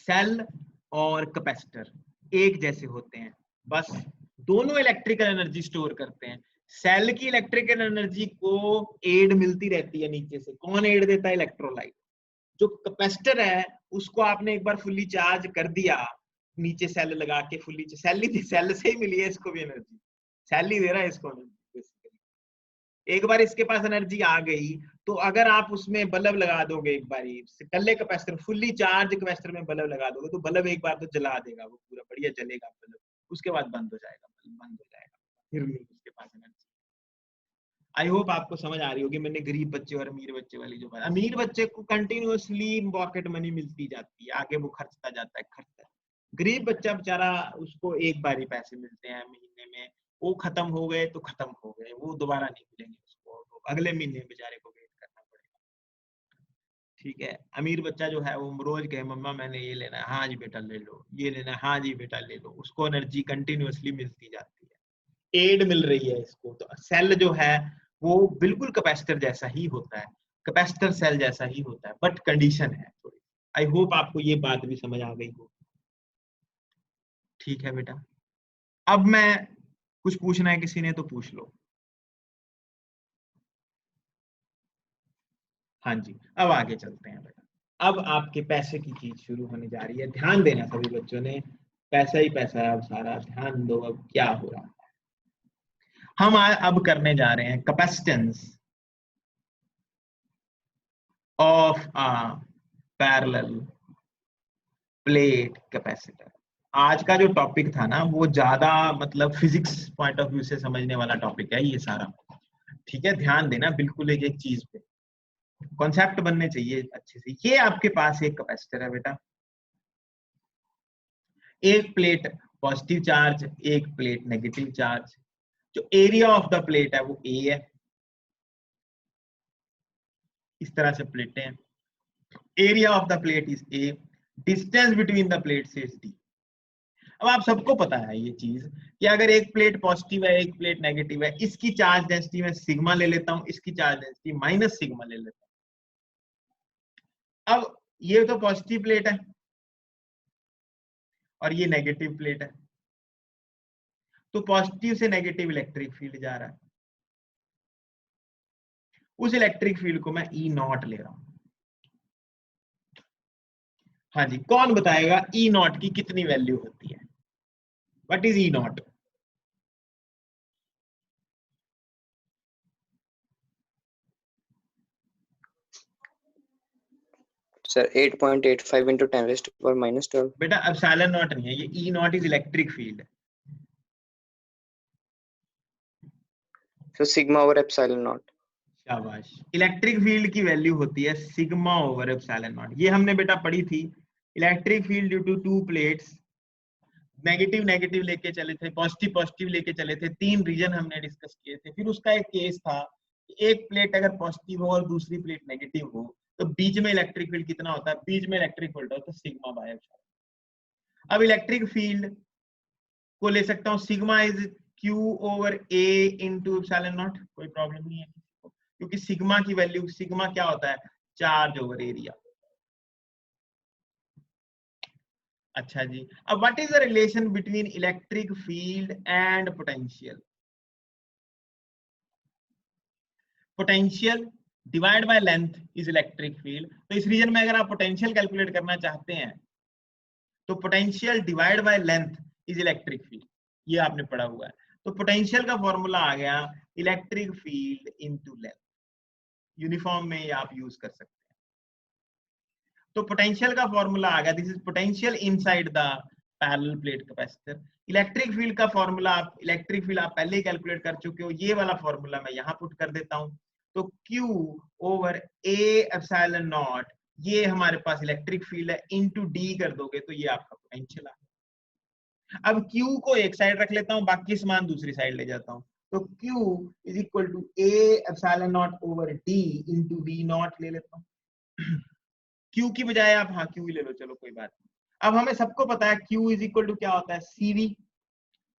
सेल और कैपेसिटर एक जैसे होते हैं, बस दोनों इलेक्ट्रिकल एनर्जी स्टोर करते हैं। सेल की इलेक्ट्रिकल एनर्जी को एड मिलती रहती है नीचे से, कौन एड देता है? इलेक्ट्रोलाइट। जो कैपेसिटर है उसको आपने एक बार फुल्ली चार्ज कर दिया, नीचे सेल लगा के फुल्ली, सेल से ही मिली है इसको भी एनर्जी, सेल ही दे रहा है इसको बेसिकली। एक बार इसके पास एनर्जी आ गई तो अगर आप उसमें बल्ब लगा दोगे, एक बार कल्ले कैपेसिटर फुल्ली चार्ज कैपेसिटर में बल्ब लगा दोगे तो बल्ब एक बार तो जला देगा, वो पूरा बढ़िया जलेगा बल्ब, उसके बाद बंद हो जाएगा, बंद हो जाएगा, फिर नहीं उसके पास एनर्जी। आई होप आपको समझ आ रही होगी। मैंने गरीब बच्चे और अमीर बच्चे वाली जो बात, अमीर बच्चे को कंटिन्यूअसली पॉकेट मनी मिलती जाती है, आगे वो खर्चता जाता है, खर्चता है। गरीब बच्चा बेचारा उसको एक बार ही पैसे मिलते हैं महीने में, वो खत्म हो गए तो खत्म हो गए, वो दोबारा नहीं मिलेंगे उसको, तो अगले महीने बेचारे को वेट करना पड़ेगा। ठीक है, अमीर बच्चा जो है वो रोज कहे मम्मा मैंने ये लेना है, हाँ जी बेटा ले लो, ये लेना है, हाँ जी बेटा ले लो, उसको एनर्जी कंटिन्यूअसली मिलती जाती है, एड मिल रही है इसको। तो सेल जो है वो बिल्कुल कैपेसिटर जैसा ही होता है, कैपेसिटर सेल जैसा ही होता है, बट कंडीशन है थोड़ी। आई होप आपको ये बात भी समझ आ गई हो। ठीक है बेटा, अब मैं कुछ पूछना है किसी ने तो पूछ लो। हाँ जी, अब आगे चलते हैं बेटा। अब आपके पैसे की चीज शुरू होने जा रही है, ध्यान देना सभी बच्चों ने, पैसा ही पैसा है अब सारा, ध्यान दो अब क्या हो रहा है। हम अब करने जा रहे हैं capacitance of a parallel plate capacitor. आज का जो टॉपिक था ना वो ज्यादा मतलब फिजिक्स पॉइंट ऑफ व्यू से समझने वाला टॉपिक है ये सारा, ठीक है, ध्यान देना बिल्कुल एक एक चीज पे, कॉन्सेप्ट बनने चाहिए अच्छे से। ये आपके पास एक कैपेसिटर है बेटा, एक प्लेट पॉजिटिव चार्ज, एक प्लेट नेगेटिव चार्ज, जो एरिया ऑफ द प्लेट है वो ए है, इस तरह से प्लेटें हैं, area of the plate is a, distance between the plates is D. अब आप सबको पता है ये चीज कि अगर एक प्लेट पॉजिटिव है एक प्लेट नेगेटिव है, इसकी चार्ज डेंसिटी में सिग्मा ले लेता हूं, इसकी चार्ज डेंसिटी माइनस सिग्मा ले लेता हूं। अब ये तो पॉजिटिव प्लेट है और ये नेगेटिव प्लेट है, तो पॉजिटिव से नेगेटिव इलेक्ट्रिक फील्ड जा रहा है, उस इलेक्ट्रिक फील्ड को मैं ई नॉट ले रहा हूं। हाँ जी, कौन बताएगा ई नॉट की कितनी वैल्यू होती है? What is E not? Sir 8.85 into 10 raised to power minus 12। बेटा एप्सिलॉन नॉट नहीं है ये, E naught is electric field. So sigma over epsilon naught। शाबाश, इलेक्ट्रिक फील्ड की वैल्यू होती है सिग्मा ओवर एप्सिलॉन नॉट, ये हमने बेटा पढ़ी थी। Electric field due to two plates, negative negative लेके चले थे, पॉजिटिव पॉजिटिव लेके चले थे, तीन रीजन हमने डिस्कस किए थे। फिर उसका एक केस था कि एक प्लेट अगर पॉजिटिव हो और दूसरी प्लेट नेगेटिव हो तो बीच में इलेक्ट्रिक फील्ड कितना होता है? बीच में इलेक्ट्रिक फील्ड होता है सिग्मा बाय एप्सिलॉन। अब इलेक्ट्रिक फील्ड को ले सकता हूँ sigma is Q over A into epsilon not, कोई प्रॉब्लम नहीं है क्योंकि सिग्मा की वैल्यू, सिग्मा क्या होता है? Charge over area. अच्छा जी, अब what is the relation between electric field and potential? Potential divide by length is electric field. तो इस रीजन में अगर आप पोटेंशियल कैलकुलेट करना चाहते हैं तो potential divide by length is electric field, ये आपने पढ़ा हुआ है। तो पोटेंशियल का फॉर्मूला आ गया electric field into length, uniform में आप यूज कर सकते हैं। तो पोटेंशियल का फॉर्मूला आ गया, this is potential inside the parallel plate capacitor. Electric field का फॉर्मूला आप पहले ही कैलकुलेट कर चुके हो, ये वाला फॉर्मूला मैं यहां पुट कर देता हूं। तो Q over A epsilon not, ये हमारे पास इलेक्ट्रिक फील्ड है, इनटू D कर दोगे तो ये आपका पोटेंशियल आ गया। अब Q को एक साइड रख लेता हूं, बाकी सामान दूसरी साइड ले जाता हूं। तो Q is equal to A epsilon naught over D into V naught ले लेता हूं। Q की बजाय आप हाँ Q ही ले लो, चलो कोई बात नहीं। अब हमें सबको पता है Q इज इक्वल टू क्या होता है, CV।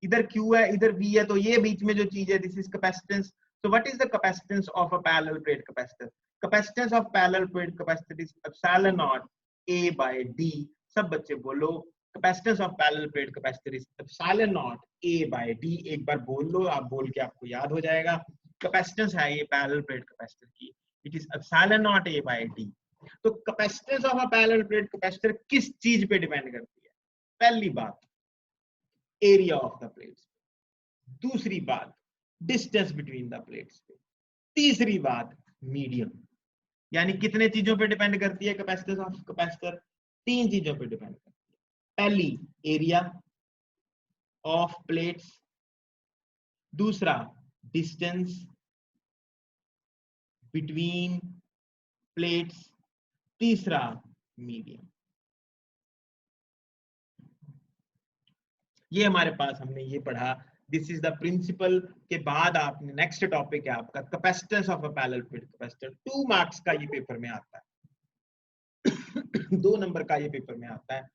इधर Q है इधर V है, तो ये बीच में जो चीज है this is capacitance. So what is the capacitance of a parallel plate capacitor? Capacitance of parallel plate capacitor is epsilon naught A by D. सब बच्चे बोलो, capacitance of parallel plate capacitor is epsilon naught A by D। एक बार बोल लो, आप बोल के आपको याद हो जाएगा। capacitance है ये parallel plate capacitor की, it is epsilon naught A by D। तो capacitance of a parallel plate capacitor किस चीज पे डिपेंड करती है? पहली बात एरिया ऑफ द प्लेट्स, दूसरी बात डिस्टेंस बिटवीन द प्लेट्स पे, तीसरी बात मीडियम। यानी कितने चीजों पे डिपेंड करती है कैपेसिटेंस ऑफ कैपेसिटर? तीन चीजों पे डिपेंड करती है। पहली एरिया ऑफ प्लेट्स, दूसरा डिस्टेंस बिटवीन प्लेट्स, तीसरा मीडियम। ये हमारे पास हमने ये पढ़ा, दिस इज द प्रिंसिपल। के बाद आपने नेक्स्ट टॉपिक है आपका capacitance of a parallel plate capacitor. 2 marks का ये पेपर में आता है, 2 नंबर का ये पेपर में आता है।